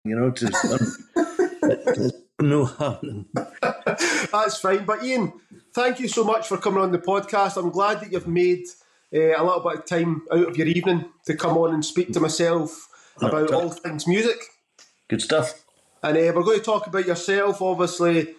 it's no happening. That's fine. But Iain, thank you so much for coming on the podcast. I'm glad that you've made a little bit of time out of your evening to come on and speak to myself about all things music. Good stuff. And we're going to talk about yourself, obviously,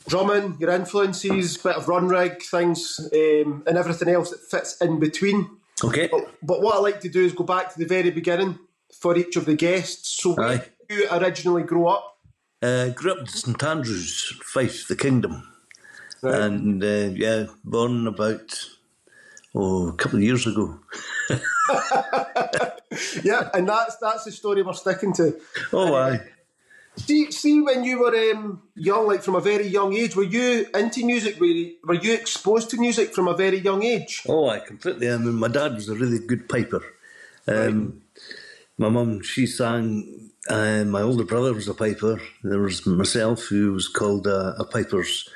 drumming, your influences, bit of Runrig, things, and everything else that fits in between. Okay. But what I like to do is go back to the very beginning for each of the guests. So where did you originally grow up? Grew up in St Andrews, Fife, the Kingdom. Right. And, born about, a couple of years ago. Yeah, and that's the story we're sticking to. Oh, aye. See, when you were young, like from a very young age, were you into music? Were you exposed to music from a very young age? Oh, I completely. I mean, my dad was a really good piper. My mum, she sang. My older brother was a piper. There was myself, who was called a piper's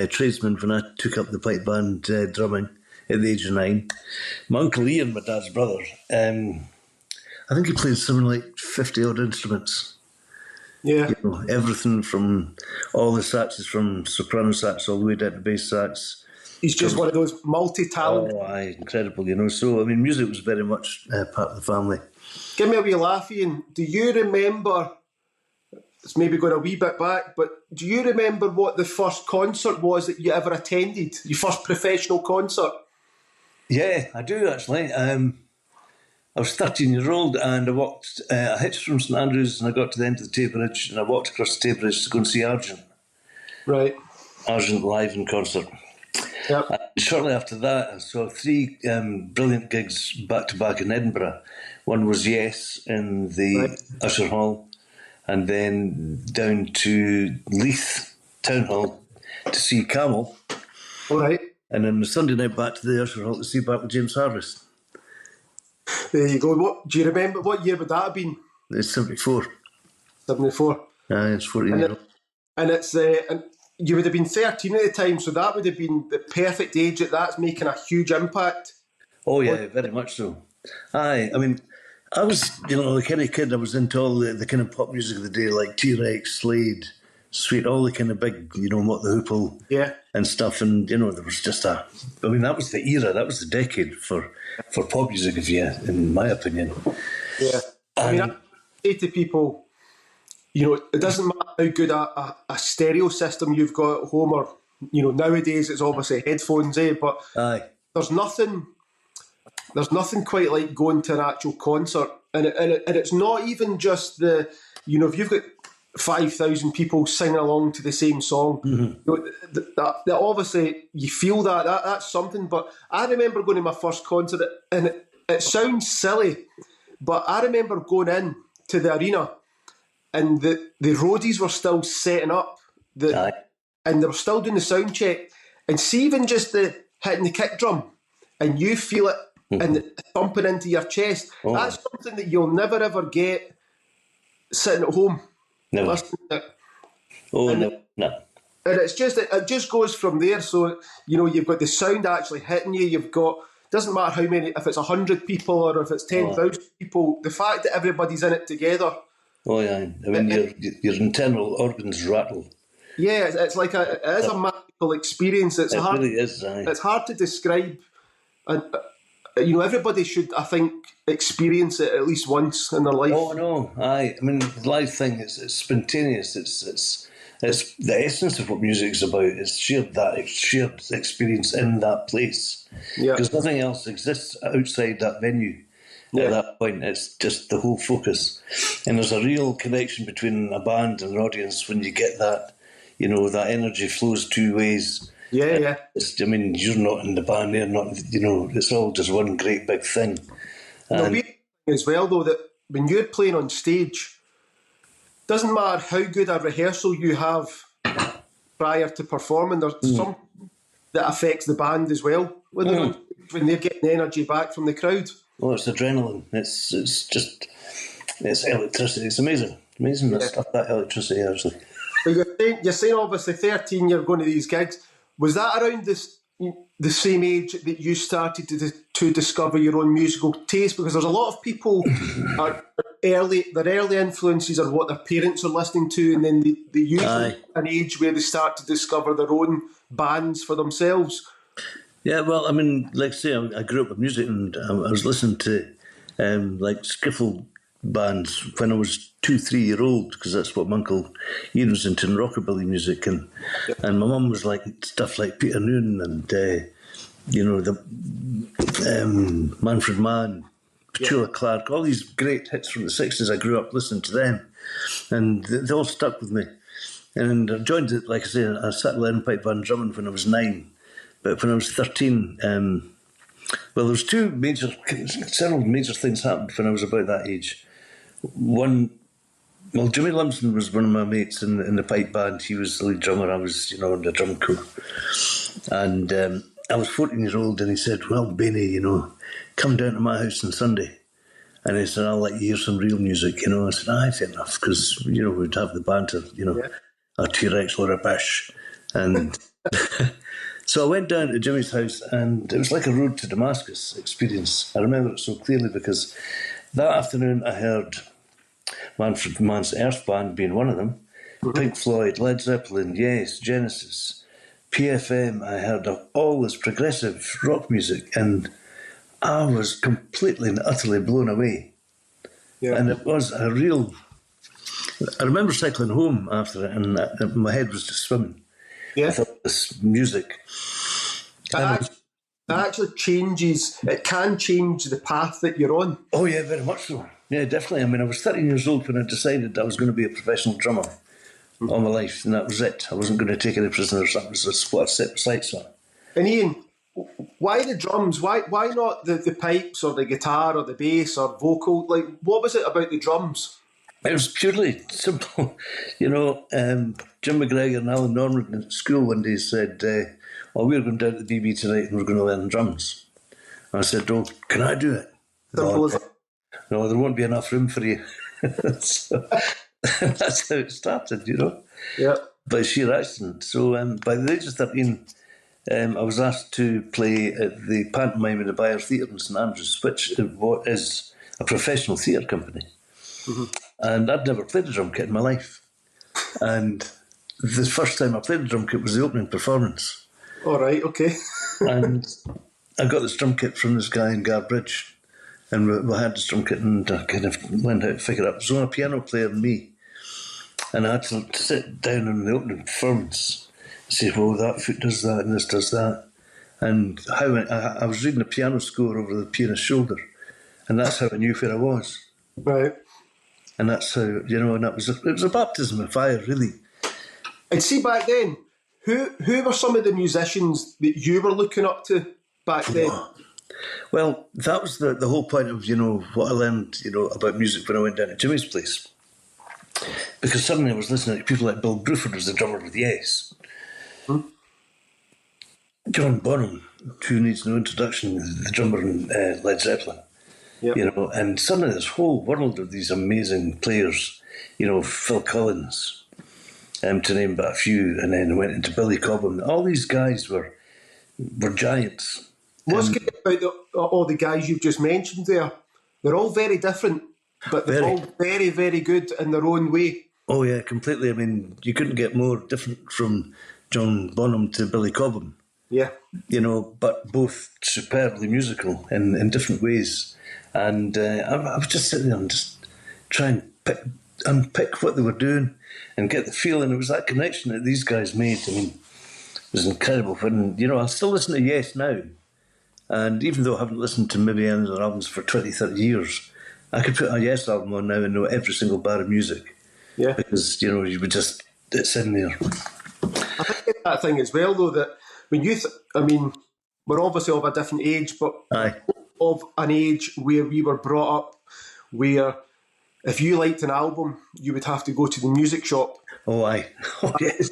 tradesman when I took up the pipe band drumming at the age of 9. My uncle Iain, my dad's brother, I think he played something like 50 odd instruments. Yeah. Everything from all the saxes, from soprano sax all the way down to bass sax. He's just one of those multi-talent. Oh, aye, incredible, So, I mean, music was very much part of the family. Give me a wee laugh, Iain. Do you remember, it's maybe going a wee bit back, but do you remember what the first concert was that you ever attended? Your first professional concert? Yeah, I do, actually. I was 13-year-old and I hitched from St Andrews and I got to the end of the Tay Bridge and I walked across the Tay Bridge to go and see Argent. Right. Argent live in concert. Yep. And shortly after that, I saw 3 brilliant gigs back-to-back in Edinburgh. One was Yes in the Usher Hall, and then down to Leith Town Hall to see Camel. All right. And then the Sunday night back to the Usher Hall to see Bartley James Harvest. There you go. Do you remember, what year would that have been? It's 74. 74. It's 14 years old. And it's and you would have been 13 at the time, so that would have been the perfect age that's making a huge impact. Oh yeah, very much so. Aye, I mean, I was, the kind of kid, I was into all the kind of pop music of the day, like T-Rex, Slade, Sweet, all the kind of big, What the Hoople and stuff. And, there was just that was the era, that was the decade for pop music, in my opinion. Yeah. I say to people, it doesn't matter how good a stereo system you've got at home, or, nowadays it's obviously headphones, but aye. There's nothing quite like going to an actual concert. And it's not even just if you've got 5,000 people singing along to the same song, that obviously you feel that's something. But I remember going to my first concert, and it sounds silly, but I remember going in to the arena and the roadies were still setting up, and they were still doing the sound check, and see, even just the hitting the kick drum and you feel it and thumping into your chest, that's something that you'll never ever get sitting at home. Never. Listening to it. No. And it just goes from there. So, you've got the sound actually hitting you. You've got, doesn't matter how many, if it's 100 people or if it's 10,000 people, the fact that everybody's in it together. Oh yeah, I mean, your internal organs rattle. Yeah, it's like it is a magical experience. It really is. Aye. It's hard to describe. And everybody should, I think, experience it at least once in their life. Oh no, aye. I mean, the live thing is spontaneous. It's the essence of what music's about. It's shared experience in that place. Yeah. Because nothing else exists outside that venue. At that point, it's just the whole focus, and there's a real connection between a band and an audience when you get that. That energy flows 2 ways. Yeah. You're not in the band, they're not. It's all just one great big thing. The weird thing as well, though, that when you're playing on stage, doesn't matter how good a rehearsal you have prior to performing. There's something that affects the band as well when they're getting energy back from the crowd. Oh, it's adrenaline. It's electricity. It's amazing the stuff, that electricity actually. But you're saying obviously 13, you're going to these gigs. Was that around this? the same age that you started to discover your own musical taste? Because there's a lot of people their early influences are what their parents are listening to, and then they usually an age where they start to discover their own bands for themselves. Yeah, well, I mean, like I say, I grew up with music, and I was listening to like skiffle bands when I was 2-3 year old, because that's what my uncle Ian was into, rockabilly music, and my mum was like stuff like Peter Noonan and the Manfred Mann, Petula Clark, all these great hits from the 60s. I grew up listening to them, and they all stuck with me. And I joined it, like I say, I started learning pipe band drumming when I was 9, but when I was 13. Well, there was several major things happened when I was about that age. One, well, Jimmy Lumsden was one of my mates in the pipe band. He was the lead drummer. I was, in the drum corps. And I was 14 years old, and he said, "Well, Bayne, come down to my house on Sunday." And he said, "I'll let you hear some real music." I said, "Aye, fair enough," because, we'd have the banter, a T-Rex or a Bish. And so I went down to Jimmy's house, and it was like a road to Damascus experience. I remember it so clearly because that afternoon I heard Manfred Mann's Earth Band being one of them, Pink Floyd, Led Zeppelin, Yes, Genesis, PFM. I heard all this progressive rock music, and I was completely and utterly blown away. Yeah. And it was a real... I remember cycling home after it, and my head was just swimming. Yeah. I thought this music... It actually changes... It can change the path that you're on. Oh, yeah, very much so. Yeah, definitely. I mean, I was 13 years old when I decided I was going to be a professional drummer all my life, and that was it. I wasn't going to take any prisoners. That was what I set my sights on. And Ian, why the drums? Why not the pipes or the guitar or the bass or vocal? Like, what was it about the drums? It was purely simple. Jim McGregor and Alan Norman at school one day said, "Well, we're going down to the BB tonight and we're going to learn drums." And I said, "Oh, can I do it?" No, there won't be enough room for you. So, that's how it started, Yeah. By sheer accident. So by the age of 13, I was asked to play at the pantomime in the Byre Theatre in St Andrews, which is a professional theatre company. Mm-hmm. And I'd never played a drum kit in my life. And the first time I played a drum kit was the opening performance. All right, okay. And I got this drum kit from this guy in Garbridge. And we had this drum kit, and I kind of learned how to figure it out. There was only a piano player and me. And I had to sit down in the opening performance and say, "Well, that foot does that and this does that." And how I was reading the piano score over the pianist's shoulder. And that's how I knew where I was. Right. And that's how, and it was a baptism of fire, really. And see, back then, who were some of the musicians that you were looking up to back then? Well, that was the whole point of, what I learned, about music when I went down to Jimmy's place. Because suddenly I was listening to people like Bill Bruford, was the drummer with Yes. John Bonham, who needs no introduction, the drummer in Led Zeppelin. Yep. And suddenly this whole world of these amazing players, Phil Collins, to name but a few, and then went into Billy Cobham. All these guys were giants. What's good about all the guys you've just mentioned there? They're all very different, but they're all very, very good in their own way. Oh, yeah, completely. I mean, you couldn't get more different from John Bonham to Billy Cobham. Yeah. But both superbly musical in different ways. And I was just sitting there and just trying to unpick what they were doing and get the feeling. It was that connection that these guys made. I mean, it was incredible. When, I still listen to Yes now. And even though I haven't listened to maybe any of their albums for 20, 30 years, I could put a Yes album on now and know every single bar of music. Yeah. Because, you would just, it's in there. I think that thing as well, though, that when we're obviously of a different age, but of an age where we were brought up, where if you liked an album, you would have to go to the music shop. Oh, aye. Oh, yes.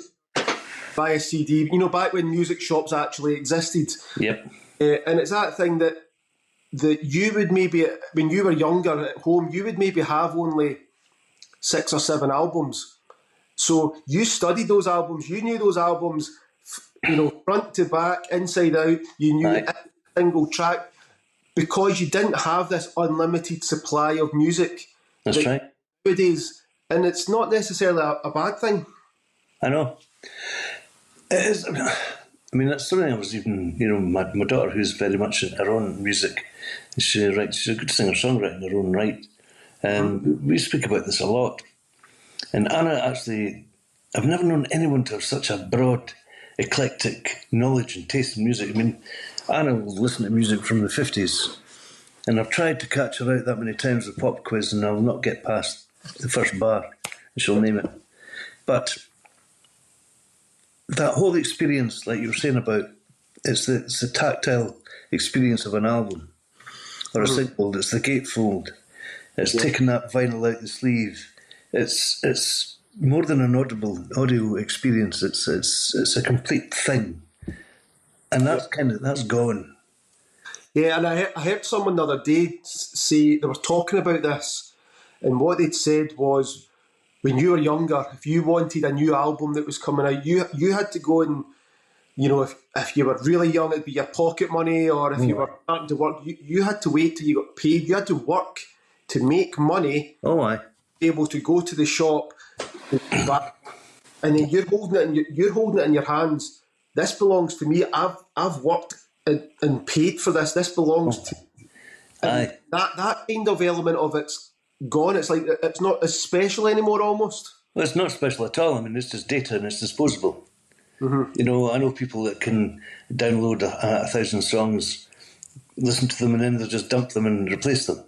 Buy a CD. Back when music shops actually existed. Yep. And it's that thing that you would maybe, when you were younger at home, you would maybe have only 6 or 7 albums. So you studied those albums, you knew those albums, front to back, inside out. You knew every single track because you didn't have this unlimited supply of music. That's right. Nowadays, and it's not necessarily a bad thing. I know. It is. I mean, that's something I was even, my daughter, who's very much in her own music, she's a good singer-songwriter in her own right. We speak about this a lot. And Anna, actually, I've never known anyone to have such a broad, eclectic knowledge and taste in music. I mean, Anna will listen to music from the 50s, and I've tried to catch her out that many times with pop quiz, and I'll not get past the first bar, and she'll name it. But that whole experience, like you were saying about, it's the tactile experience of an album or a single. It's the gatefold. It's taking that vinyl out the sleeve. It's more than an audio experience. It's a complete thing, and that's gone. Yeah, and I heard someone the other day say they were talking about this, and what they'd said was, when you were younger, if you wanted a new album that was coming out, you had to go and, if you were really young, it'd be your pocket money, or if you were starting to work, you had to wait till you got paid. You had to work to make money. Oh, aye. Be able to go to the shop, and then you're holding it in your hands. This belongs to me. I've worked and paid for this. This belongs to me. Aye. That kind of element of it's gone. It's like it's not as special anymore, almost. Well, it's not special at all. I mean, it's just data and it's disposable. I know people that can download 1,000 songs, listen to them, and then they just dump them and replace them.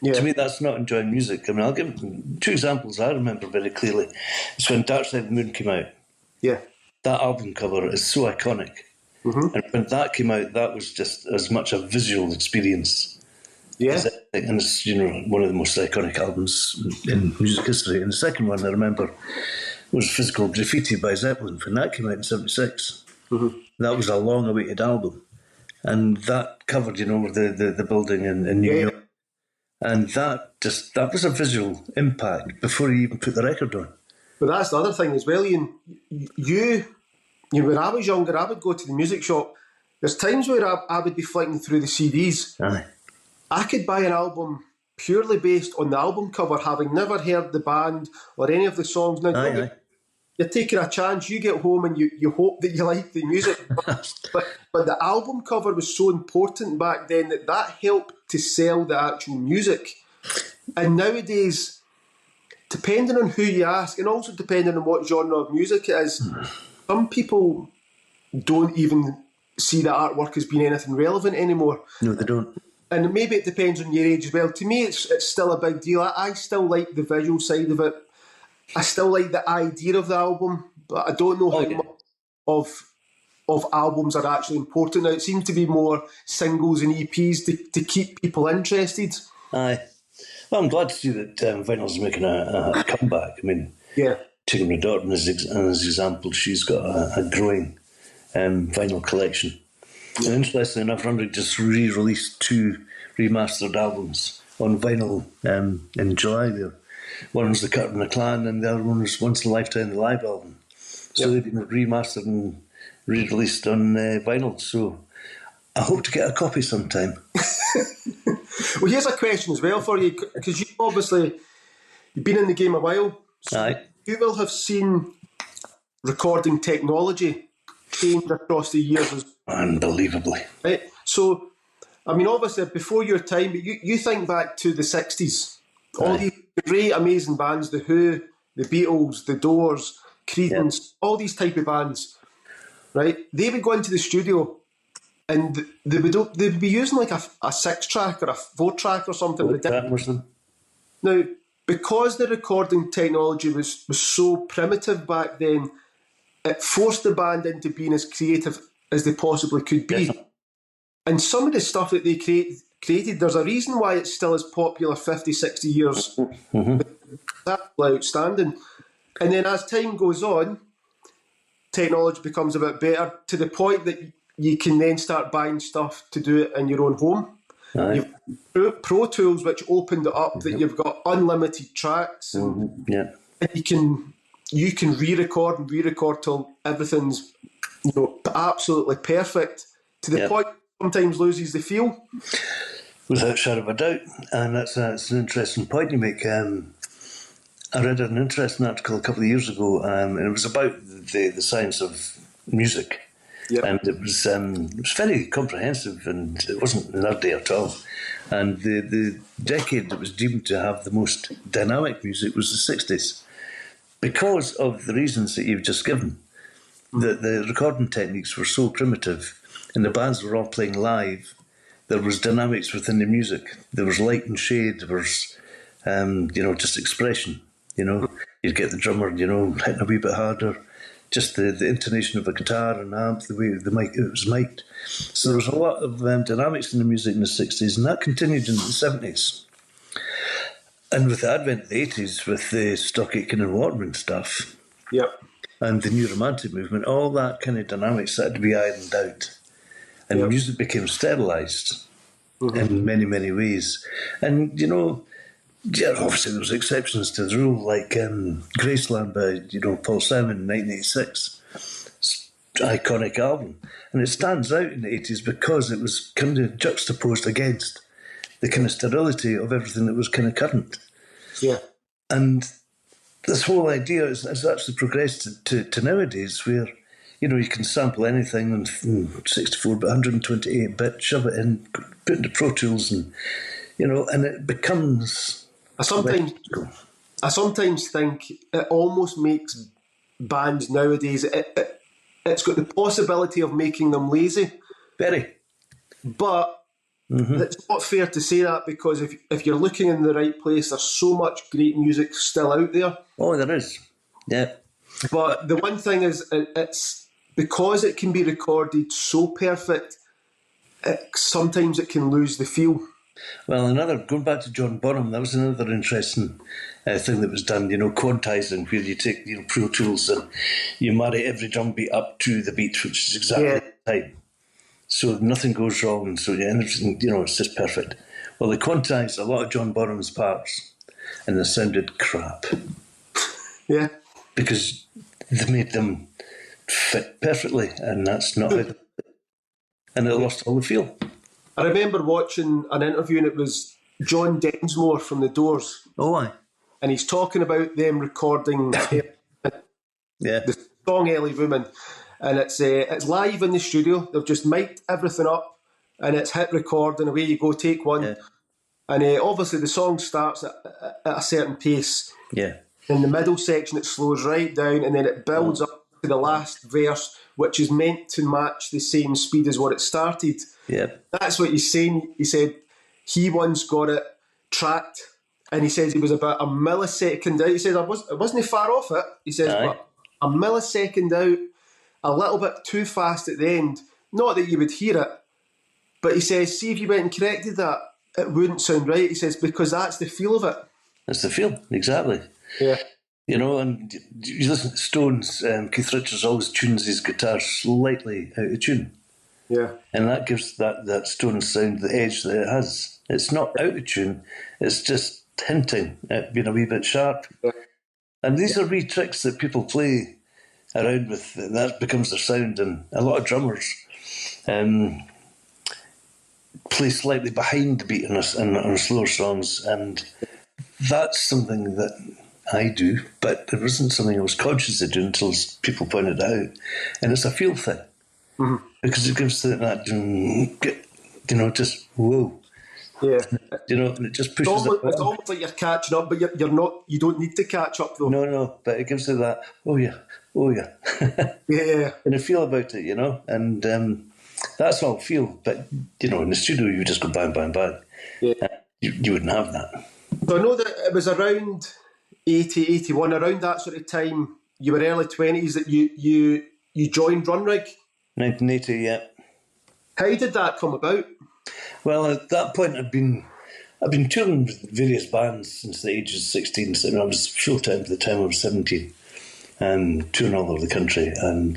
Yeah. To me, that's not enjoying music. I mean, I'll give two examples I remember very clearly. It's when Dark Side of the Moon came out. Yeah. That album cover is so iconic. And when that came out, that was just as much a visual experience. Yeah. And it's, one of the most iconic albums in music history. And the second one I remember was Physical Graffiti by Zeppelin. When that came out in 1976, that was a long-awaited album. And that covered, the building in New York. And that was a visual impact before you even put the record on. But that's the other thing as well, Ian. When I was younger, I would go to the music shop. There's times where I would be flicking through the CDs. Aye. I could buy an album purely based on the album cover, having never heard the band or any of the songs. Now, you're taking a chance. You get home and you hope that you like the music. but the album cover was so important back then that helped to sell the actual music. And nowadays, depending on who you ask, and also depending on what genre of music it is, some people don't even see the artwork as being anything relevant anymore. No, they don't. And maybe it depends on your age as well. To me, it's still a big deal. I still like the visual side of it. I still like the idea of the album, but I don't know how much of albums are actually important now. It seems to be more singles and EPs to keep people interested. Aye. Well, I'm glad to see that vinyl's making a comeback. I mean, taking my daughter as example, she's got a growing vinyl collection. And interestingly enough, Runrig just re-released 2 remastered albums on vinyl in July there. One was The Cut and the Clan, and the other one was Once in a Lifetime, the live album. So they've been remastered and re-released on vinyl. So I hope to get a copy sometime. Well, here's a question as well for you, because you've been in the game a while. So you will have seen recording technology change across the years. Unbelievably. Right? So, I mean, obviously, before your time, but you think back to the 60s. All these great, amazing bands, The Who, The Beatles, The Doors, Creedence, all these type of bands, right? They would go into the studio and they would be using like a 6-track or a 4-track or something. Now, because the recording technology was so primitive back then, it forced the band into being as creative as they possibly could be. Yes. And some of the stuff that they created, there's a reason why it's still as popular 50, 60 years. That's outstanding. And then as time goes on, technology becomes a bit better to the point that you can then start buying stuff to do it in your own home. You've Pro Tools, which opened it up, that you've got unlimited tracks. And you can re-record till everything's absolutely perfect, to the point sometimes loses the feel. Without a shadow of a doubt. And that's an interesting point you make. I read an interesting article a couple of years ago, and it was about the science of music. Yep. And it was very comprehensive, and it wasn't nerdy at all. And the decade that was deemed to have the most dynamic music was the 60s, because of the reasons that you've just given. The recording techniques were so primitive, and the bands were all playing live. There was dynamics within the music. There was light and shade. There was, just expression. You'd get the drummer, hitting a wee bit harder. Just the intonation of a guitar and amp, the way it was mic'd. So there was a lot of dynamics in the music in the 60s, and that continued into the 70s. And with the advent of the 80s, with the Stock Aitken and Waterman stuff, and the New Romantic movement, all that kind of dynamics had to be ironed out. And music became sterilised in many, many ways. And, obviously there was exceptions to the rule, like Graceland by, Paul Simon in 1986. It's an iconic album. And it stands out in the 80s because it was kind of juxtaposed against the kind of sterility of everything that was kind of current. Yeah. And this whole idea has actually progressed to nowadays where, you can sample anything in 64 but 128-bit, shove it in, put it into Pro Tools, and it becomes. I sometimes think it almost makes bands nowadays. It's got the possibility of making them lazy. Very. But it's not fair to say that, because if you're looking in the right place, there's so much great music still out there. Oh, there is. Yeah. But the one thing is, it's because it can be recorded so perfect, sometimes it can lose the feel. Well, going back to John Bonham, that was another interesting thing that was done, quantizing, where you take Pro Tools and you marry every drum beat up to the beat, which is exactly the time. So nothing goes wrong, and so everything, it's just perfect. Well, they quantized a lot of John Bonham's parts, and they sounded crap. Yeah. Because they made them fit perfectly, and that's not how they and it lost all the feel. I remember watching an interview, and it was John Densmore from The Doors. Oh, aye. And he's talking about them recording the song Ellie Woman. And it's live in the studio. They've just mic'd everything up, and it's hit record, and away you go, take one. Yeah. And obviously the song starts at a certain pace. Yeah. In the middle section, it slows right down, and then it builds up to the last verse, which is meant to match the same speed as what it started. Yeah. That's what he's saying. He said he once got it tracked, and he says he was about a millisecond out. He says, I wasn't far off it. He says, but a millisecond out, a little bit too fast at the end. Not that you would hear it, but he says, see if you went and corrected that, it wouldn't sound right. He says, because that's the feel of it. That's the feel, exactly. Yeah. And you listen to Stones, Keith Richards always tunes his guitar slightly out of tune. Yeah. And that gives that Stones sound the edge that it has. It's not out of tune, it's just hinting at being a wee bit sharp. Yeah. And these are wee tricks that people play around with, and that becomes their sound. And a lot of drummers play slightly behind the beat on slower songs, and that's something that I do, but it wasn't something I was conscious of doing until people pointed it out. And it's a feel thing, because it gives that just whoa. Yeah. And it just pushes it's almost like you're catching up, but you're not. You don't need to catch up, though. No, but it gives it that, oh yeah. Yeah. And a feel about it, and that's all feel. But, in the studio, you would just go bang, bang, bang. Yeah. You wouldn't have that. So I know that it was around 80, 81, around that sort of time, you were early 20s, that you joined Runrig. 1980, yeah. How did that come about? Well, at that point, I've been touring with various bands since the age of 16. So I was full-time at the time. I was 17, and touring all over the country. And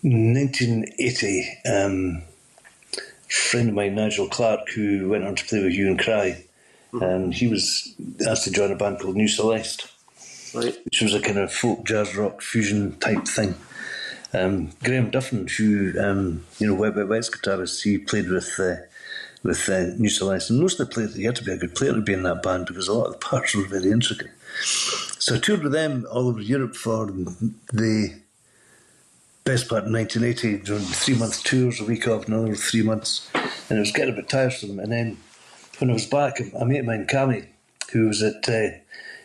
1980, a friend of mine, Nigel Clark, who went on to play with Hue and Cry, and he was asked to join a band called New Celeste, right, which was a kind of folk jazz rock fusion type thing. Graham Duffin, who, Wet Wet Wet's guitarist, he played with New Celeste, and mostly played. You had to be a good player to be in that band because a lot of the parts were very intricate. So I toured with them all over Europe for the best part of 1980, doing 3-month tours, a week off, another 3 months, and it was getting a bit tiresome. And then when I was back, a mate of mine, Cammy, who was at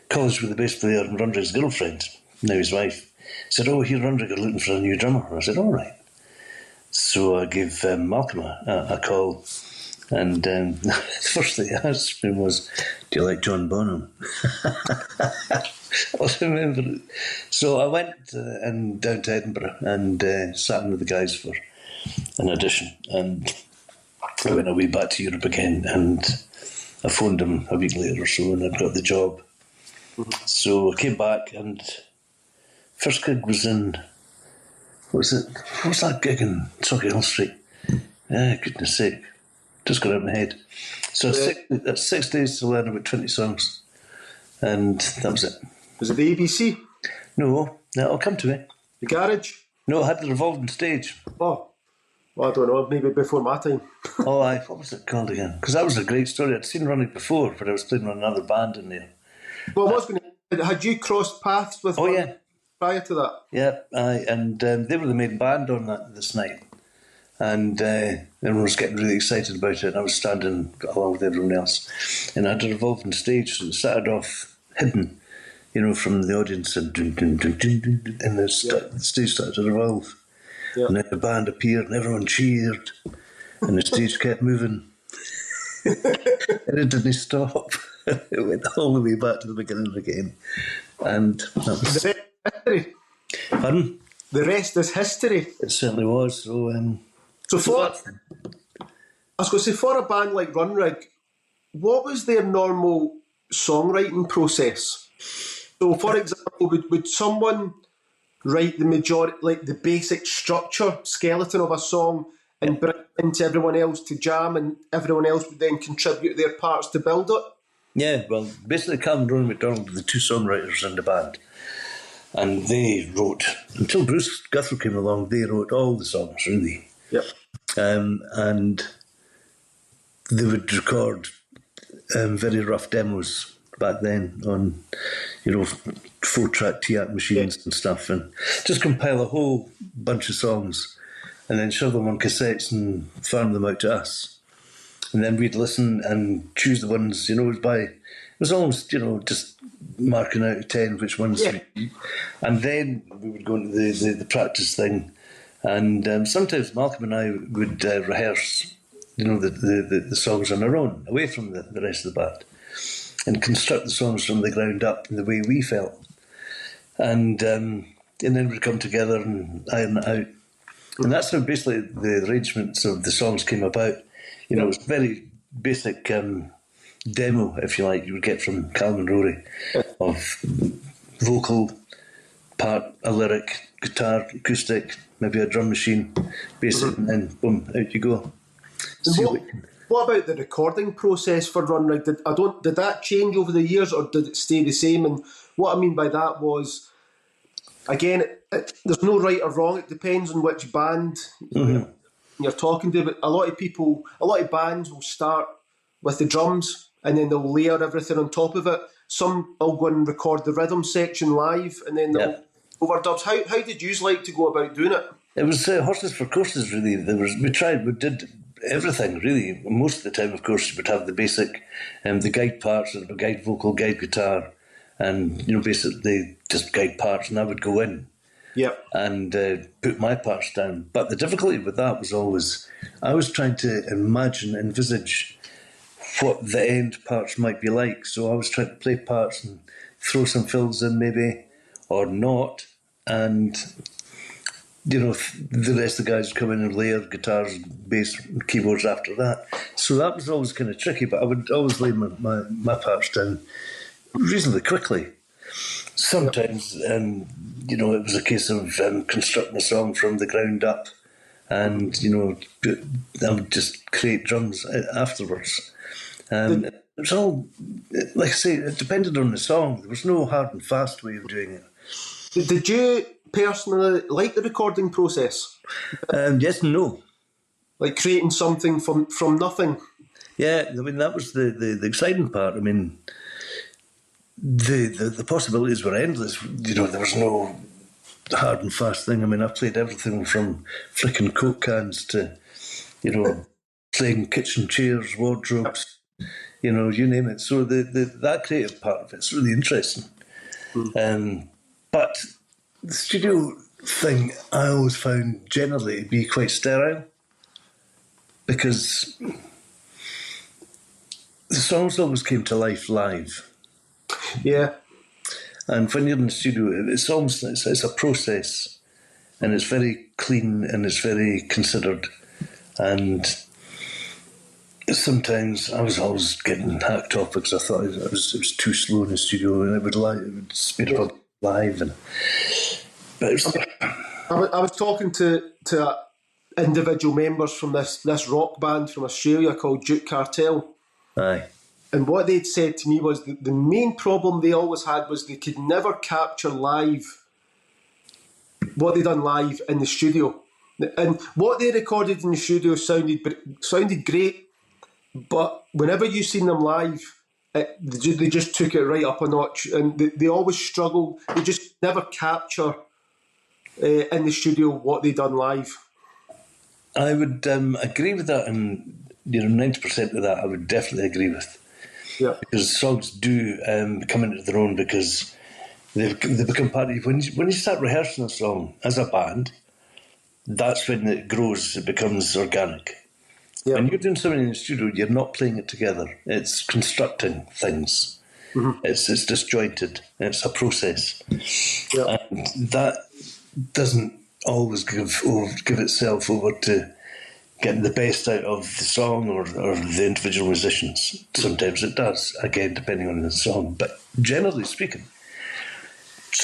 college with the bass player and Runrig's girlfriend, now his wife, said, "Oh, here Runrig are looking for a new drummer." And I said, "All right." So I gave Malcolm a call, and the first thing he asked me was, "Do you like John Bonham?" I remember it. So I went down to Edinburgh and sat in with the guys for an audition, and I went away back to Europe again, and I phoned him a week later or so, and I'd got the job. So I came back, and first gig was in, what was that gig in Sauchiehall Hill Street? Goodness sake, just got out of my head. So that's 6 days to learn about 20 songs, and that was it. Was it the ABC? No, I'll come to it. The Garage? No, I had the revolving stage. Oh, well, I don't know, maybe before my time. What was it called again? Because that was a great story. I'd seen Runrig before, but I was playing with another band in there. Well, I was going to... Had you crossed paths with yeah. prior to that? Yeah, and they were the main band on this night. And everyone was getting really excited about it, and I was standing along with everyone else. And I had a revolving stage, so it started off hidden, from the audience, and the stage started to revolve. Yep. And then the band appeared, and everyone cheered, and the stage kept moving. And it didn't stop. It went all the way back to the beginning again. And that was... The rest is history. Pardon? The rest is history. It certainly was. For a band like Runrig, what was their normal songwriting process? So, for example, would someone write the majority, like the basic structure, skeleton of a song, and bring it into everyone else to jam, and everyone else would then contribute their parts to build it? Yeah, well, basically Cal and Ronnie McDonald were the two songwriters in the band. And they wrote, until Bruce Guthrie came along, they wrote all the songs, really. Yep. And they would record very rough demos back then on, 4-track TIAC machines and stuff, and just compile a whole bunch of songs and then shove them on cassettes and farm them out to us. And then we'd listen and choose the ones, it was almost, just marking out of 10 which ones. Yeah. And then we would go into the practice thing. And sometimes Malcolm and I would rehearse, the songs on our own, away from the rest of the band, and construct the songs from the ground up in the way we felt. And then we'd come together and iron it out. And that's how basically the arrangements of the songs came about. It was very basic demo, if you like, you would get from Calvin and Rory, of vocal part, a lyric, guitar, acoustic, maybe a drum machine, basic, and then boom, out you go. What about the recording process for Runrig? Did that change over the years, or did it stay the same? And what I mean by that was, again, there's no right or wrong. It depends on which band you're talking to. But a lot of bands will start with the drums and then they'll layer everything on top of it. Some will go and record the rhythm section live, and then they'll overdubs. How did you like to go about doing it? It was horses for courses, really. We did everything, really. Most of the time, of course, you would have the basic, the guide parts, the guide vocal, guide guitar, and basically just guide parts, and I would go in, and put my parts down. But the difficulty with that was always, I was trying to envisage what the end parts might be like. So I was trying to play parts and throw some fills in, maybe, or not, and the rest of the guys would come in and layer guitars, bass, and keyboards after that. So that was always kind of tricky, but I would always lay my parts down reasonably quickly. Sometimes, it was a case of constructing a song from the ground up, and, I would just create drums afterwards. It was all, like I say, it depended on the song. There was no hard and fast way of doing it. Did you personally like the recording process? Yes and no. Like creating something from nothing? Yeah, I mean, that was the exciting part. I mean, the possibilities were endless. You know, there was no hard and fast thing. I mean, I've played everything from flicking Coke cans to, you know, playing kitchen chairs, wardrobes, you know, you name it. So that creative part of it's really interesting. But the studio thing I always found generally to be quite sterile, because the songs always came to life live. Yeah. And when you're in the studio, it's a process, and it's very clean and it's very considered. And sometimes I was always getting hacked off because I thought it was too slow in the studio, and it would speed up live. But it was, I was talking to individual members from this rock band from Australia called Juke Cartel. aye. And what they'd said to me was that the main problem they always had was they could never capture live what they done live in the studio. And what they recorded in the studio sounded great, but whenever you seen them live, they just took it right up a notch, and they always struggled. They just never capture in the studio what they done live. I would agree with that, and 90% of that I would definitely agree with. Yeah, because songs do come into their own because they become part of you. When you start rehearsing a song as a band, that's when it grows. It becomes organic. yeah. When you're doing something in the studio, you're not playing it together. It's constructing things. Mm-hmm. It's disjointed. It's a process, and that doesn't always give itself over to getting the best out of the song or the individual musicians. Sometimes it does, again, depending on the song. But generally speaking,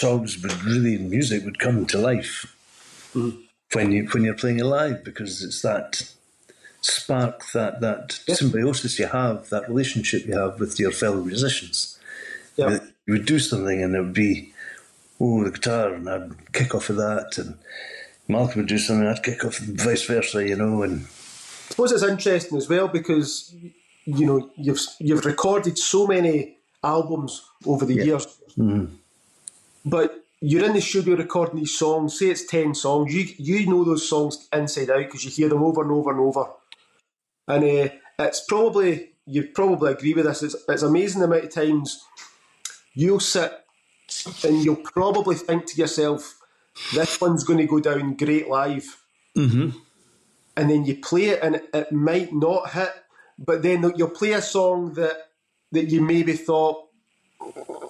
music would come to life when you're playing it live, because it's that spark, that symbiosis you have, that relationship you have with your fellow musicians. Yeah. You would do something and it would be, the guitar, and I'd kick off of that, and Malcolm would do something, I'd kick off, and vice versa, and I suppose it's interesting as well because you've recorded so many albums over the years, but you're in the studio recording these songs. Say it's 10 songs, you know those songs inside out because you hear them over and over and over. And it's probably, you probably agree with this. It's amazing the amount of times you'll sit and you'll probably think to yourself, "This one's going to go down great live." Mm-hmm. And then you play it and it might not hit, but then you'll play a song that you maybe thought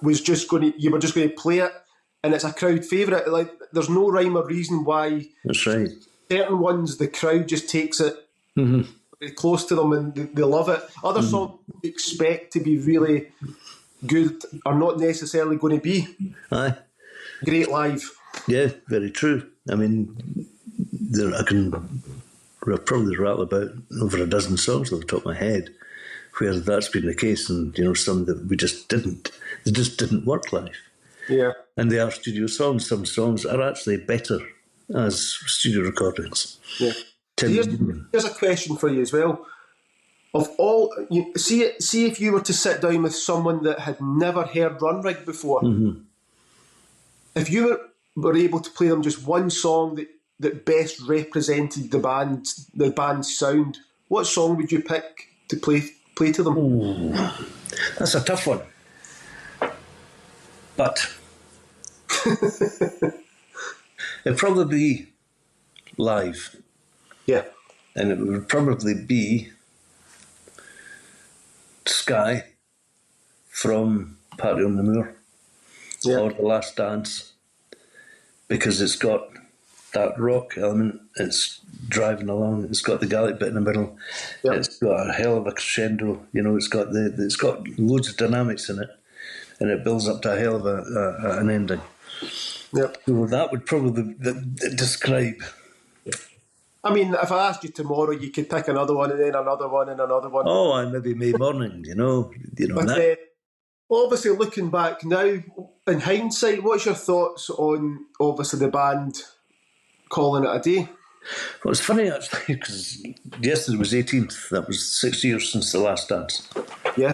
was you were just going to play it, and it's a crowd favourite. Like, there's no rhyme or reason why. That's right. Certain ones, the crowd just takes it close to them and they love it. Other songs you expect to be really good are not necessarily going to be great live. Yeah, very true. I mean, I can probably rattle about over a dozen songs off the top of my head where that's been the case, and some that they just didn't work live. Yeah. And they are studio songs. Some songs are actually better as studio recordings. Yeah. Here's a question for you as well. Of all, see if you were to sit down with someone that had never heard Runrig before, if you were able to play them just one song that best represented the band's sound, what song would you pick to play to them? Ooh, that's a tough one. But it'd probably be live. Yeah. And it would probably be Sky from Party on the Moor or The Last Dance, because it's got that rock element, it's driving along, it's got the Gaelic bit in the middle, it's got a hell of a crescendo, it's got loads of dynamics in it, and it builds up to a hell of an ending. Yep. So that would probably describe. I mean, if I asked you tomorrow, you could pick another one and then another one and another one. Oh, and maybe May Morning, But Well, obviously, looking back now, in hindsight, what's your thoughts on, obviously, the band calling it a day? Well, it's funny, actually, because yesterday was 18th. That was 6 years since the last dance. Yeah.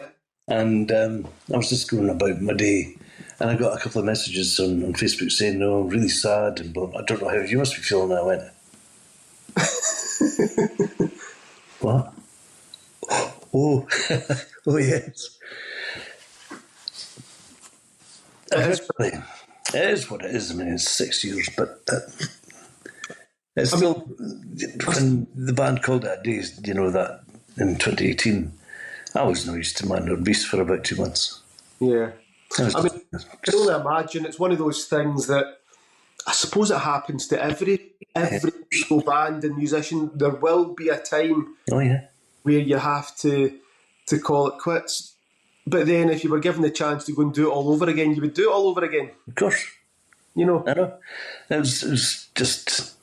And I was just going about my day, and I got a couple of messages on Facebook saying, "No, I'm really sad," and I don't know how you must be feeling. I went, "What? Oh, oh yes." It is what it is. I mean, it's 6 years, but it's still, when the band called it a day, you know, that in 2018, I was no use to Man or Beast for about 2 months. Yeah. I mean, I can only imagine it's one of those things that I suppose it happens to every single band and musician. There will be a time where you have to call it quits. But then if you were given the chance to go and do it all over again, you would do it all over again. Of course. You know? I know. It was just...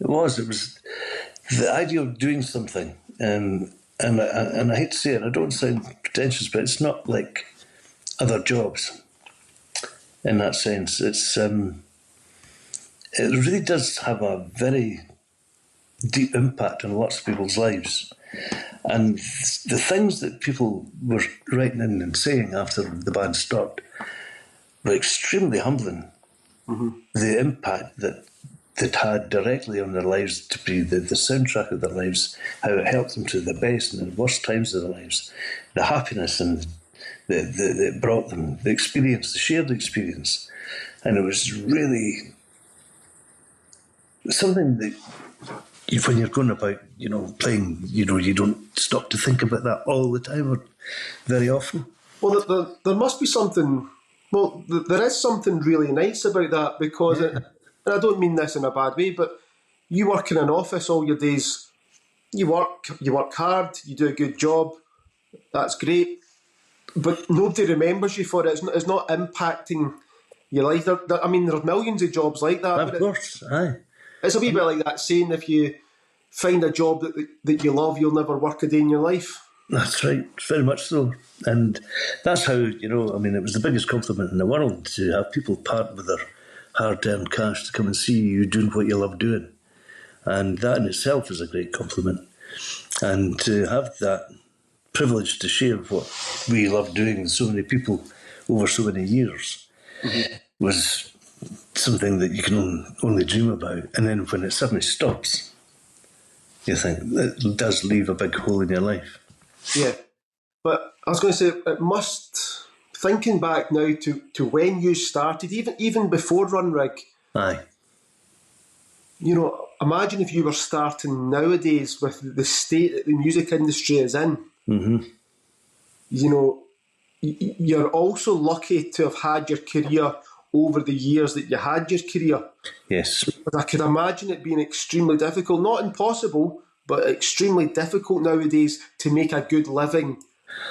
It was the idea of doing something. And I hate to say it, I don't sound pretentious, but it's not like other jobs in that sense. It's it really does have a very deep impact on lots of people's lives. And the things that people were writing in and saying after the band stopped were extremely humbling. Mm-hmm. The impact that had directly on their lives, to be the soundtrack of their lives, how it helped them to the best and the worst times of their lives, the happiness and it brought them, the experience, the shared experience. And it was really something that, when you're going about, playing, you don't stop to think about that all the time or very often. Well, there must be something, there is something really nice about that, because, and I don't mean this in a bad way, but you work in an office all your days, you work hard, you do a good job, that's great, but nobody remembers you for it. It's not impacting your life. There are millions of jobs like that. Of course, aye. It's a wee bit like that saying, if you find a job that you love, you'll never work a day in your life. That's right, very much so. And that's how, it was the biggest compliment in the world to have people part with their hard-earned cash to come and see you doing what you love doing. And that in itself is a great compliment. And to have that privilege to share what we love doing with so many people over so many years was something that you can only dream about. And then when it suddenly stops, you think it does leave a big hole in your life. Yeah. But I was going to say, it must, thinking back now to when you started, even before Runrig. Aye. Imagine if you were starting nowadays with the state that the music industry is in. Mm-hmm. You're also lucky to have had your career over the years that you had your career. Yes. But I could imagine it being extremely difficult, not impossible, but extremely difficult nowadays to make a good living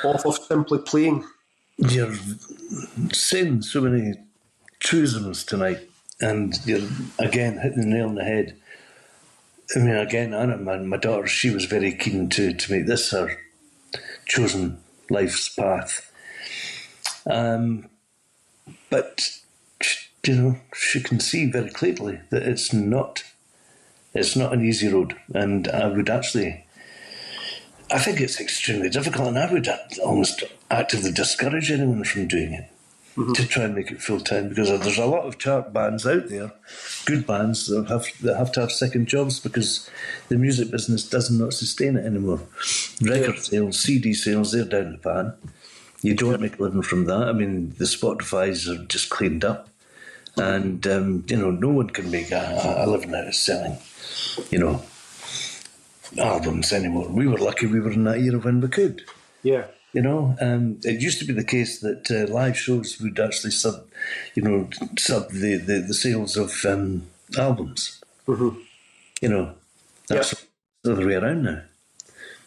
off of simply playing. You're saying so many truisms tonight, and you're, again, hitting the nail on the head. I mean, again, Anna, my daughter, she was very keen to make this her chosen life's path. But, she can see very clearly that it's not an easy road. And I think it's extremely difficult, and I would almost actively discourage anyone from doing it, to try and make it full-time, because there's a lot of chart bands out there, good bands, that have to have second jobs because the music business does not sustain it anymore. Record sales, CD sales, they're down the pan. You don't make a living from that. I mean, the Spotify's are just cleaned up, and no one can make a living out of selling, albums anymore. We were lucky we were in that era when we could. Yeah. It used to be the case that live shows would actually sub the sales of albums. Mm-hmm. That's the other way around now.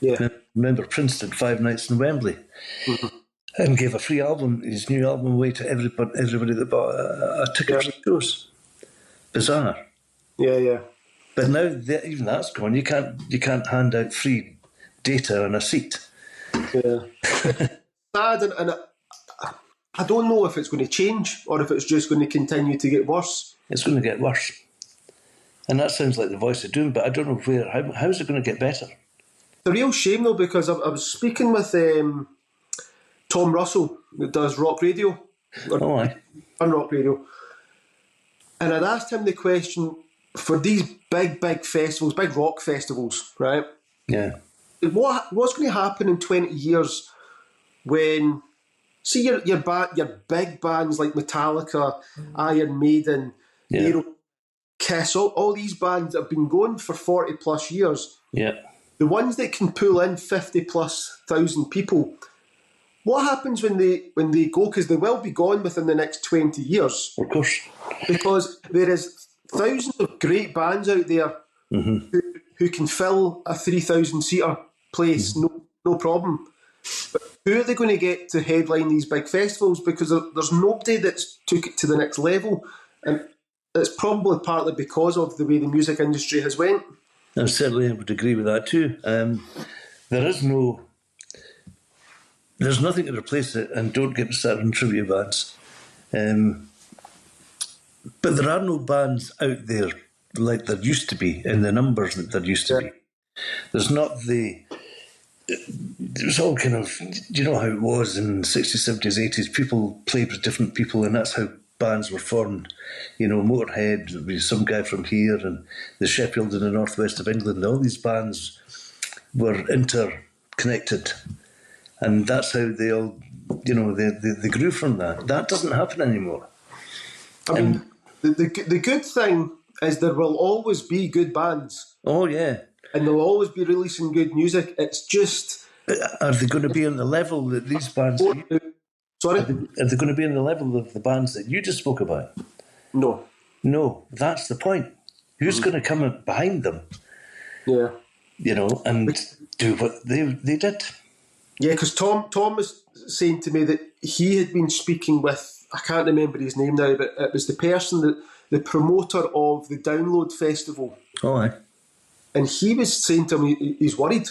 Yeah. I remember Prince did 5 nights in Wembley and gave a free album, his new album, away to everybody that bought a ticket for the shows. Bizarre. Yeah, yeah. But now even that's gone. You can't hand out free data on a seat. Yeah. Sad, and I don't know if it's going to change or if it's just going to continue to get worse. It's going to get worse. And that sounds like the voice of doom, but I don't know how is it going to get better? It's a real shame, though, because I was speaking with Tom Russell, that does rock radio. Oh, aye. Rock radio. And I'd asked him the question, for these big festivals, big rock festivals, right? Yeah. What's going to happen in 20 years when, see your big bands like Metallica, Iron Maiden, Kiss, all these bands that have been going for 40 plus years. Yeah. The ones that can pull in 50 plus thousand people. What happens when they go? Because they will be gone within the next 20 years. Of course. Because there is thousands of great bands out there who can fill a 3,000-seater place, no problem. But who are they going to get to headline these big festivals? Because there's nobody that's took it to the next level. And it's probably partly because of the way the music industry has went. I certainly would agree with that too. There's nothing to replace it, and don't get me started on tribute bands. But there are no bands out there like there used to be, in the numbers that there used to be. There's not the... It was all kind of... You know how it was in the 60s, 70s, 80s? People played with different people, and that's how bands were formed. You know, Motorhead, there'd be some guy from here, and the Sheffield in the northwest of England. All these bands were interconnected. And that's how they all, they grew from that. That doesn't happen anymore. I mean, the good thing is there will always be good bands. Oh, yeah. And they'll always be releasing good music. It's just... Are they going to be on the level that these bands... Sorry? Are they going to be on the level of the bands that you just spoke about? No. No, that's the point. Who's going to come up behind them? Yeah. And do what they did. Yeah, because Tom was saying to me that he had been speaking with, I can't remember his name now, but it was the person, the promoter of the Download Festival. Oh, aye. And he was saying to me he's worried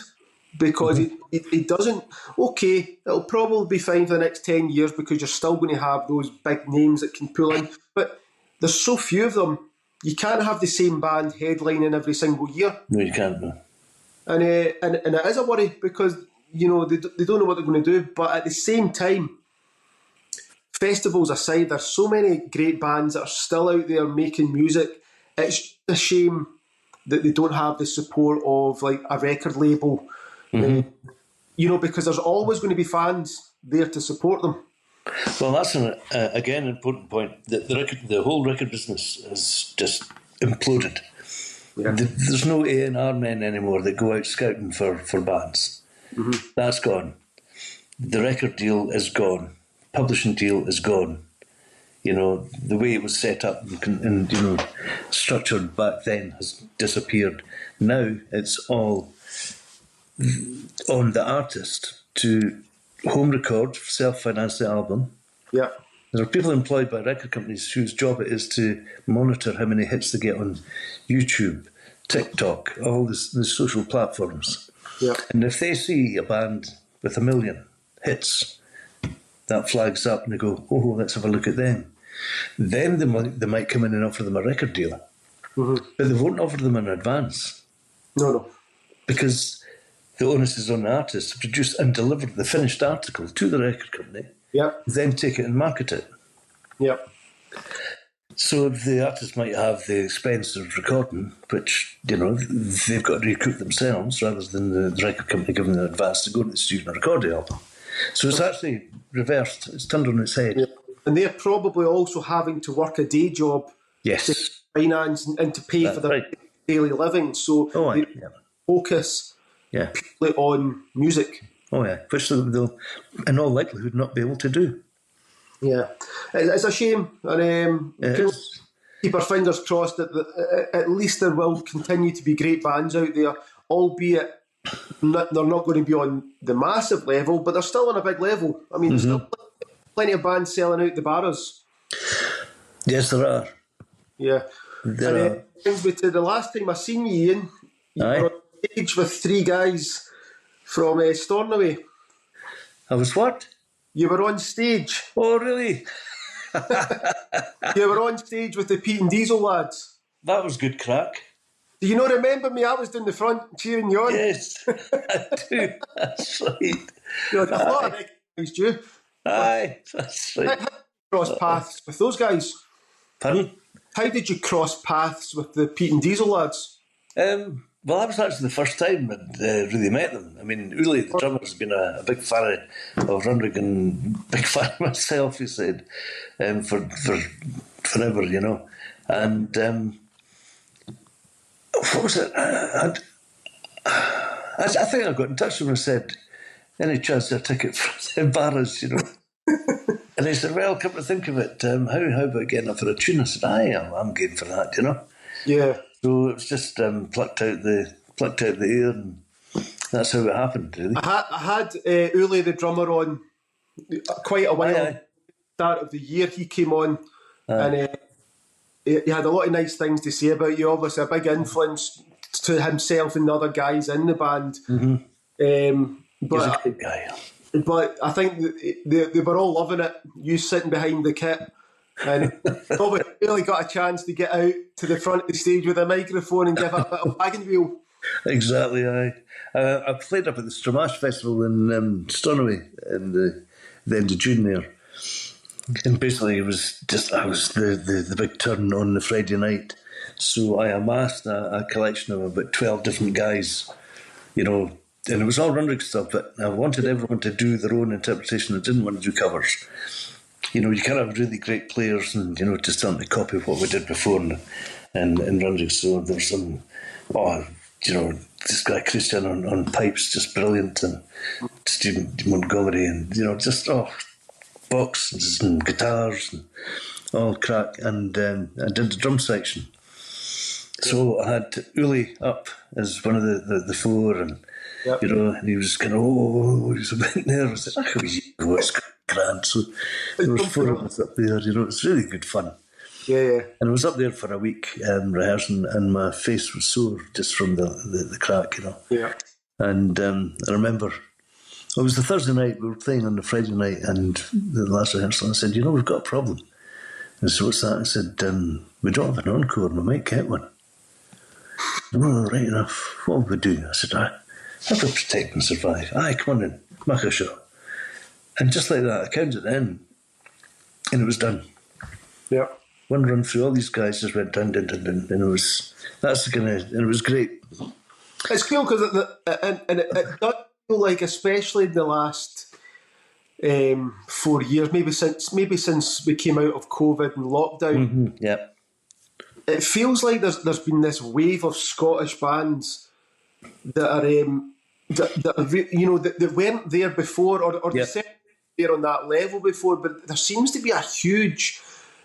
because he doesn't... Okay, it'll probably be fine for the next 10 years because you're still going to have those big names that can pull in. But there's so few of them. You can't have the same band headlining every single year. No, you can't, no. And it is a worry because... they don't know what they're going to do, but at the same time, festivals aside, there's so many great bands that are still out there making music. It's a shame that they don't have the support of like a record label, because there's always going to be fans there to support them. Well, that's an important point. The whole record business has just imploded. Yeah. There's no A&R men anymore that go out scouting for bands. That's gone. The record deal is gone. Publishing deal is gone. The way it was set up and structured back then has disappeared. Now it's all on the artist to home record, self-finance the album. Yeah. There are people employed by record companies whose job it is to monitor how many hits they get on YouTube, TikTok, all the social platforms. Yeah. And if they see a band with 1 million hits, that flags up and they go, oh, let's have a look at them. Then they might come in and offer them a record deal. But they won't offer them in advance. No. Because the onus is on the artist to produce and deliver the finished article to the record company. Yeah. Then take it and market it. Yeah. So the artist might have the expense of recording, which, they've got to recoup themselves rather than the record company giving them advance to go to the studio and record the album. So it's actually reversed. It's turned on its head. Yeah. And they're probably also having to work a day job to finance and to pay for their daily living. So they focus purely on music. Oh, yeah. Which they'll, in all likelihood, not be able to do. Yeah, it's a shame, and keep our fingers crossed that at least there will continue to be great bands out there, albeit they're not going to be on the massive level, but they're still on a big level. I mean, there's still plenty of bands selling out the bars. Yes, there are. Yeah. There brings me to the last time I seen you, Ian. You were on stage with 3 guys from Stornoway. I was what? You were on stage. Oh, really? You were on stage with the Pete and Diesel lads. That was good crack. Do you not remember me? I was down the front cheering you on. Yes, I do. That's right. I thought I recognised you. Aye, that's right. How did you cross paths with those guys? Pardon? How did you cross paths with the Pete and Diesel lads? Well, that was actually the first time I'd really met them. I mean, Uli, the drummer, has been a big fan of Runrig and big fan of myself, he said, for forever, you know. And what was it? I think I got in touch with him and said, any chance of a ticket for the Barras, you know? And he said, well, come to think of it, how about getting up for a tune? I said, aye, I'm game for that, you know? Yeah. So it was just plucked out the air, and that's how it happened, really. I had Uli, the drummer, on quite a while. Aye. Start of the year, he came on, and he had a lot of nice things to say about you. Obviously, a big influence to himself and the other guys in the band. Mm-hmm. He's a great guy. But I think they were all loving it. You sitting behind the kit, and probably really got a chance to get out to the front of the stage with a microphone and give it a bit of wagon wheel. Exactly, aye. I played up at the Stramash Festival in Stornoway in the end of June there. And basically I was the big turn on the Friday night. So I amassed a collection of about 12 different guys, you know, and it was all Runrig stuff, but I wanted everyone to do their own interpretation. I didn't want to do covers. You know, you can't have really great players and, you know, just starting to copy what we did before in Runrig. So there was some, you know, this guy Christian on pipes, just brilliant, and Stephen Montgomery, and, you know, just, boxes and guitars and all crack. And I did the drum section. So I had Uli up as one of the four, and you know, and he was kind of, he was a bit nervous. I said, it's grand. So there was four of us up there, you know, it's really good fun. Yeah. And I was up there for a week rehearsing, and my face was sore just from the crack, you know. Yeah. And I remember, it was the Thursday night, we were playing on the Friday night, and the last rehearsal, I said, you know, we've got a problem. And so what's that? I said, we don't have an encore, and we might get one. Oh, right enough. What will we do? I said, I have to protect and survive. Aye, come on in, make a show. And just like that, I counted in, and it was done. Yeah. One run through, all these guys just went dun, dun, dun, dun, and it was great. It's cool because it does feel like, especially in the last 4 years, maybe since we came out of COVID and lockdown, yeah, it feels like there's been this wave of Scottish bands that are that weren't there before, or they certainly weren't there on that level before, but there seems to be a huge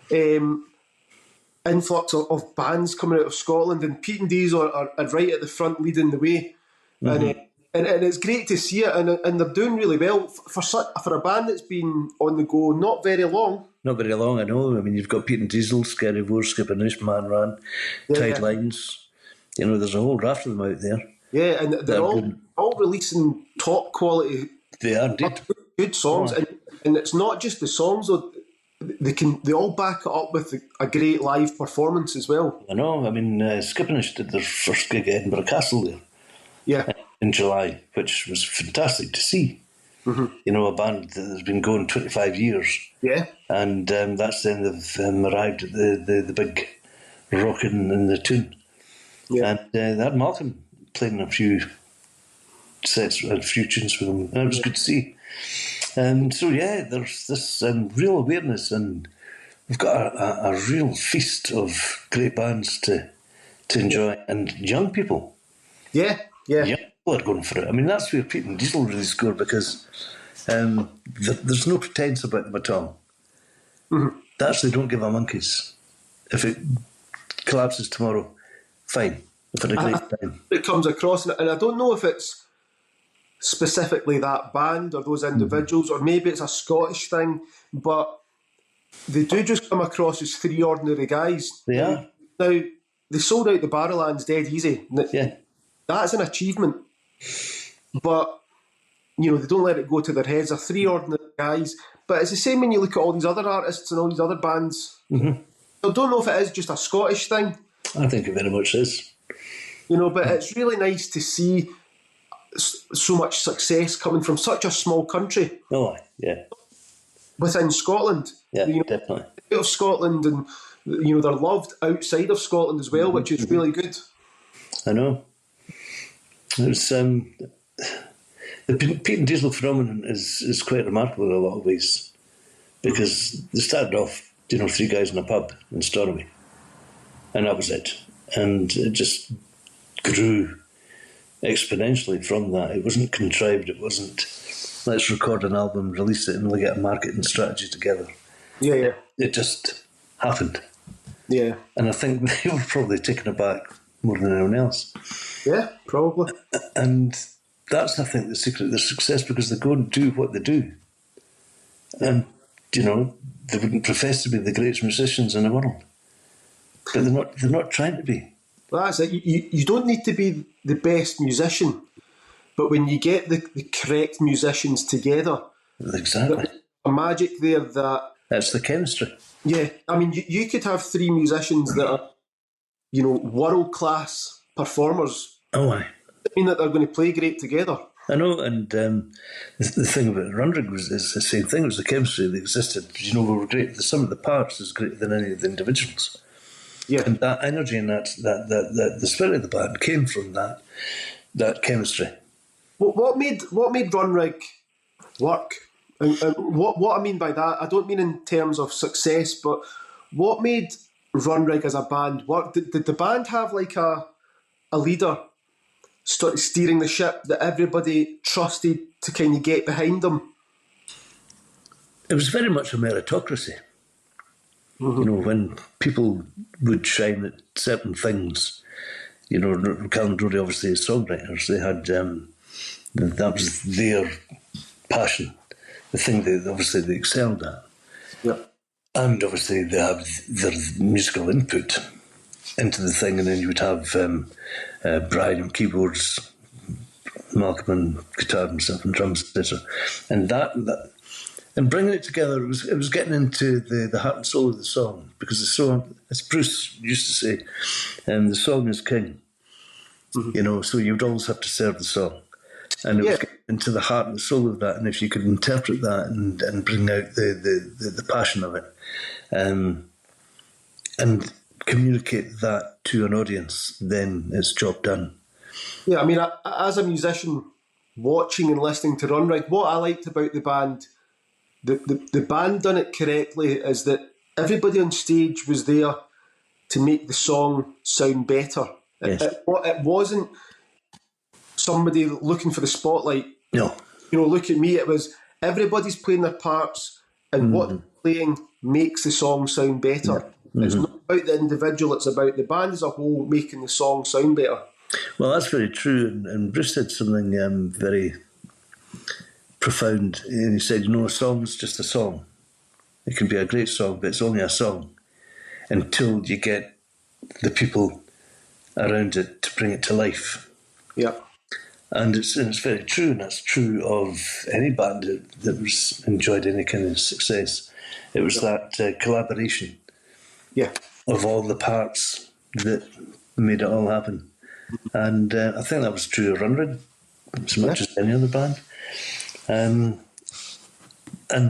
influx of bands coming out of Scotland, and Pete and D's are right at the front leading the way. And it's great to see it, and they're doing really well for a band that's been on the go not very long. Not very long, I know. I mean, you've got Pete and Diesel, Scary Vor, Skip and Nish, Man Ran, Tide Lines. You know, there's a whole raft of them out there. Yeah, and they're all releasing top quality. They are indeed. Good songs, and it's not just the songs though. They all back it up with a great live performance as well. I know. I mean, Skip and Nish did their first gig at Edinburgh Castle there. Yeah. In July, which was fantastic to see. Mm-hmm. You know, a band that has been going 25 years. Yeah. And that's then they've arrived at the big rockin' in the tune. Yeah. And they had Malcolm playing a few sets, a few tunes with them. And it was good to see. So, yeah, there's this real awareness, and we've got a real feast of great bands to enjoy, and young people. Yeah. Young people are going for it. I mean, that's where Pete and Diesel really score, because there's no pretense about them at all. Mm-hmm. They actually don't give a monkeys. If it collapses tomorrow, fine. We've had a great time. It comes across, and I don't know if it's specifically that band or those individuals, or maybe it's a Scottish thing, but they do just come across as three ordinary guys. They are. Now, they sold out the Barrowlands dead easy. Yeah. That's an achievement. But they don't let it go to their heads. They're three ordinary guys. But it's the same when you look at all these other artists and all these other bands. Mm-hmm. I don't know if it is just a Scottish thing. I think it very much is. But it's really nice to see so much success coming from such a small country. Oh, yeah. Within Scotland. Yeah, definitely. Out of Scotland, and they're loved outside of Scotland as well, which is really good. I know. It's the Pete and Diesel phenomenon is quite remarkable in a lot of ways, because they started off, three guys in a pub in Stornoway, and that was it, and it just grew exponentially from that. It wasn't contrived. It wasn't, let's record an album, release it, and we'll get a marketing strategy together. Yeah. It just happened. Yeah. And I think they were probably taken aback more than anyone else. Yeah, probably. And that's, I think, the secret of their success, because they go and do what they do. And, they wouldn't profess to be the greatest musicians in the world. But they're not trying to be. Well, that's it. You don't need to be the best musician, but when you get the correct musicians together, exactly, there's a magic there that's the chemistry. Yeah, I mean, you could have three musicians that are, world class performers. Oh, aye. I mean that they're going to play great together. I know, and the thing about Runrig is the same thing. It was the chemistry that existed. We were great. The sum of the parts is greater than any of the individuals. Yeah, and that energy and that the spirit of the band came from that chemistry. What made Runrig work? And what I mean by that, I don't mean in terms of success, but what made Runrig as a band work? Did the band have like a leader steering the ship that everybody trusted to kind of get behind them? It was very much a meritocracy. Mm-hmm. When people would shine at certain things, Cal and Rory obviously as songwriters, they had that was their passion, the thing they excelled at. Yeah. And obviously they have their musical input into the thing, and then you would have Brian on keyboards, Malcolm on guitar and stuff, and drums, etc. And that and bringing it together, it was getting into the heart and soul of the song, because the song, as Bruce used to say, the song is king. Mm-hmm. So you'd always have to serve the song. And it was getting into the heart and the soul of that, and if you could interpret that and bring out the passion of it, and communicate that to an audience, then it's job done. Yeah, I mean, as a musician, watching and listening to Runrig, what I liked about the band, the band done it correctly, is that everybody on stage was there to make the song sound better. Yes. It wasn't somebody looking for the spotlight. No. Look at me. It was everybody's playing their parts, and what they're playing makes the song sound better. Mm-hmm. It's not about the individual, it's about the band as a whole making the song sound better. Well, that's very true, and Bruce said something very profound, and he said, a song's just a song. It can be a great song, but it's only a song until you get the people around it to bring it to life. Yeah. And it's very true, and that's true of any band that was enjoyed any kind of success. It was that collaboration of all the parts that made it all happen. And I think that was true of Runrig as much as any other band. And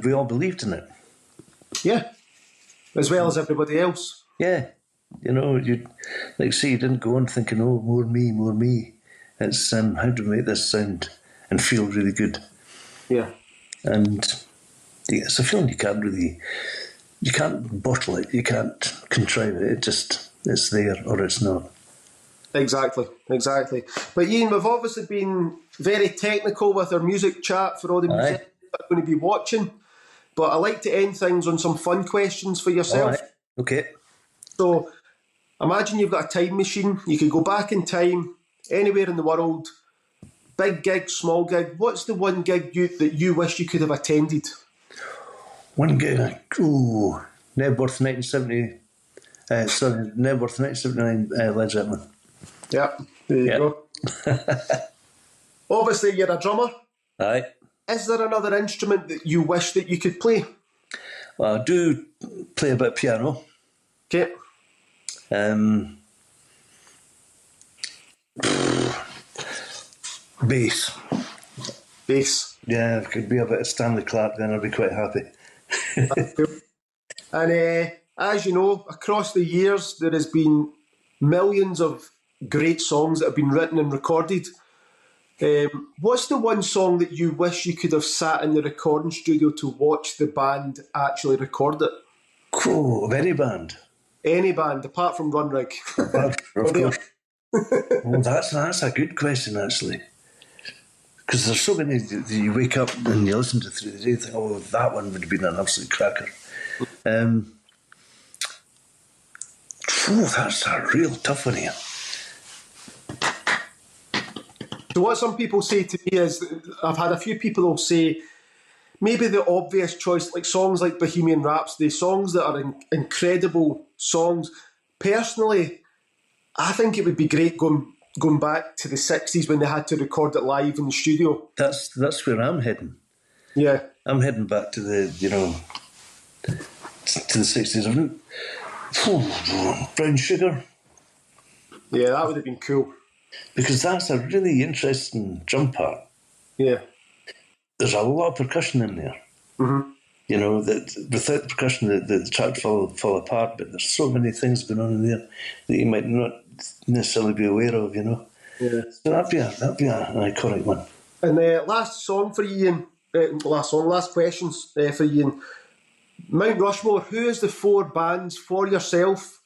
we all believed in it. Yeah, as well as everybody else. Yeah, you'd you didn't go on thinking, oh, more me. It's how do we make this sound and feel really good? Yeah. And it's a feeling you can't bottle it, you can't contrive it. It's there or it's not. Exactly. But Iain, we've obviously been very technical with our music chat for all the musicians that are going to be watching. But I like to end things on some fun questions for yourself. Right. Okay. So imagine you've got a time machine. You could go back in time, anywhere in the world, big gig, small gig. What's the one gig that you wish you could have attended? One gig, Nebworth 1970. Nebworth 1979 Led Zeppelin. Yeah, there you go. Obviously, you're a drummer. Aye. is there another instrument that you wish that you could play? Well, I do play a bit of piano. Okay. Bass. Bass. Yeah, if it could be a bit of Stanley Clarke, then I'd be quite happy. And as you know, across the years, there has been millions of great songs that have been written and recorded. What's the one song that you wish you could have sat in the recording studio to watch the band actually record it? Cool, of any band. Any band, apart from Runrig. Of course. Well, that's a good question, actually. Because there's so many that you wake up and you listen to through the day and think, oh, that one would have been an absolute cracker. That's a real tough one here. So what some people say to me is, I've had a few people who'll say, maybe the obvious choice, like songs like Bohemian Raps, the songs that are incredible songs. Personally, I think it would be great going back to the 60s when they had to record it live in the studio. That's where I'm heading. Yeah. I'm heading back to the, to the 60s. Brown Sugar. Yeah, that would have been cool. Because that's a really interesting drum part. Yeah. There's a lot of percussion in there. Mm-hmm. That without the percussion, the track fall apart, but there's so many things going on in there that you might not necessarily be aware of, Yeah. So that'd be an iconic one. And last song for Iain, last questions for Iain. Mount Rushmore, who is the 4 bands for yourself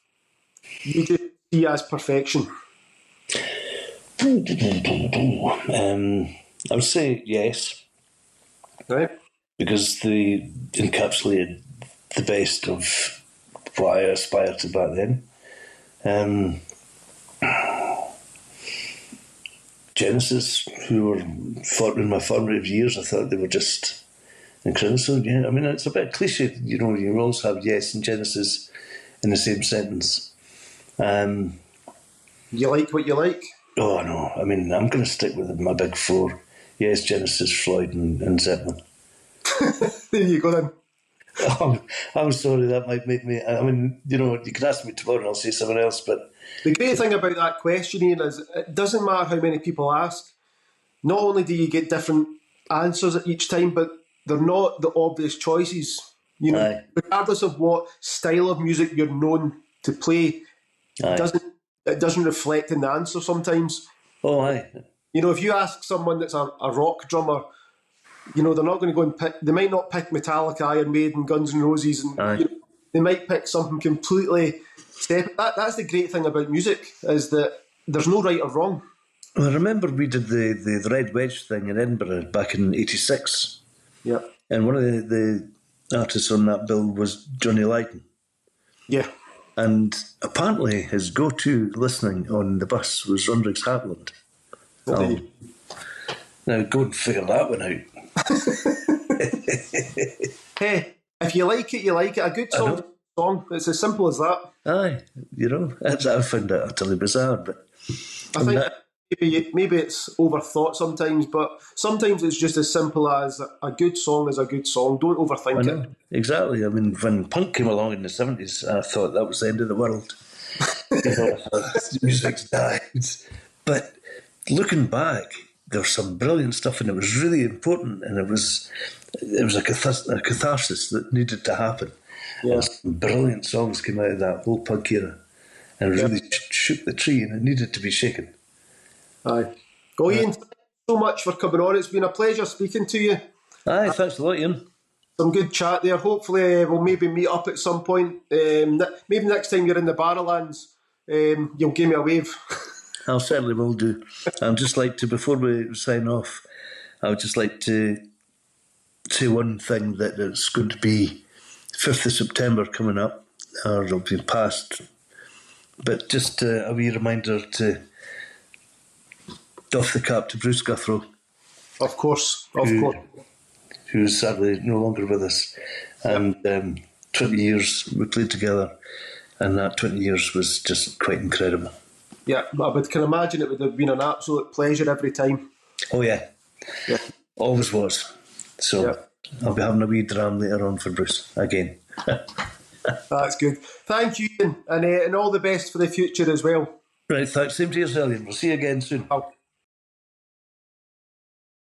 you just see as perfection? I would say Yes. Right. Because they encapsulated the best of what I aspired to back then. Genesis, who were in my formative years, I thought they were just incredible. So, yeah, I mean, it's a bit cliche, you always have Yes and Genesis in the same sentence. You like what you like? Oh, no. I mean, I'm going to stick with my big 4. Yes, Genesis, Floyd and Zeppelin. There you go then. I'm sorry, that might make me... I mean, you could ask me tomorrow and I'll say someone else, but... The great thing about that question, Iain, is it doesn't matter how many people ask. Not only do you get different answers at each time, but they're not the obvious choices. Regardless of what style of music you're known to play, it doesn't reflect in the answer sometimes. Oh, aye. If you ask someone that's a rock drummer, they're not going to go and pick... They might not pick Metallica, Iron Maiden, Guns N' Roses, and they might pick something completely separate. That's the great thing about music, is that there's no right or wrong. Well, I remember we did the Red Wedge thing in Edinburgh back in '86. Yeah. And one of the artists on that bill was Johnny Lydon. Yeah. And apparently his go-to listening on the bus was Runrig's Heartland. Now go and figure that one out. Hey, if you like it, you like it. A good song is a song. It's as simple as that. Aye, I found that utterly bizarre, but I think maybe it's overthought sometimes, but sometimes it's just as simple as a good song is a good song. Don't overthink it. Exactly. I mean, when punk came along in the 70s, I thought that was the end of the world. Music's died. But looking back, there was some brilliant stuff, and it was really important, and it was a catharsis that needed to happen. Yeah. And some brilliant songs came out of that whole punk era, and really shook the tree, and it needed to be shaken. Aye. Well, Iain, thank you so much for coming on. It's been a pleasure speaking to you. Aye, thanks a lot, Iain. Some good chat there. Hopefully we'll maybe meet up at some point. Maybe next time you're in the Barrowlands, you'll give me a wave. I certainly will do. I'd just like to, before we sign off, I would just like to say one thing, that it's going to be 5th of September coming up, or it'll be past, but just a wee reminder to doff the cap to Bruce Guthrow. Of course. Who's sadly no longer with us. And 20 years we played together, and that 20 years was just quite incredible. Yeah, I can imagine it would have been an absolute pleasure every time. Oh, yeah. Always was. So I'll be having a wee dram later on for Bruce again. That's good. Thank you, Ian, and all the best for the future as well. Right, thanks. Same to yourself, Ian. We'll see you again soon.